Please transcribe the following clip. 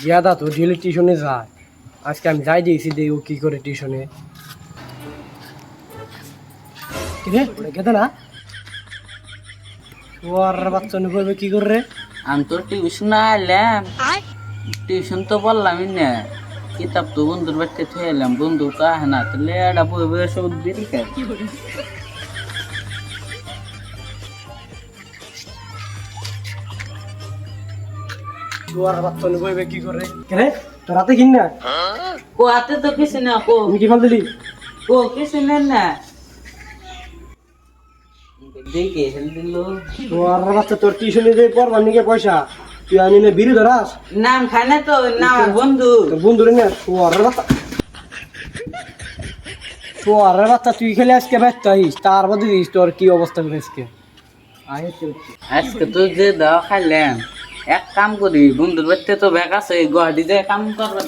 জিয়াদা তো ডেলি টিউশনে যায়। আজকে আমি যাই দিয়েছি দেখি ও কি করে টিউশনে। কিরে গেতে না ও আর বাচ্চা নি করবে কি করে রে? আমি তো টিউশন আইলাম, টিউশন তো বললামই না, কিতাব তো বন্ধুর বাড়িতে থুয়ে এলাম, বন্ধু তো আহে না, তাহলে এটা বই বই সব দেরি খাই। ও আর বাচ্চা নি করবে কি করে? কিরে তোর হাতে কিন না কো হাতে তো কিছু না, কো তুমি কি ফল দিলি? কো কিছু নেন না, দেখে হেল দিল। ও আর বাচ্চা তোর টিউশনে যে পড়বার নিকে পয়সা তুই আনি না বিড়ি ধরাস? নাম খায় না তো, না আমার বন্ধু। তোর বন্ধু রে না ও আর বাচ্চা, ও আর বাচ্চা তুই খেলে আজকে ব্যস্ত হইস, তার মধ্যে দিস তোর কি অবস্থা করে আজকে। আজকে তো যে দাওয়া খাইলাম, এক কাম করি, বন্ধুর বাড়িতে তো ব্যাগ আছে, গুয়াহাটি যে কাম করবার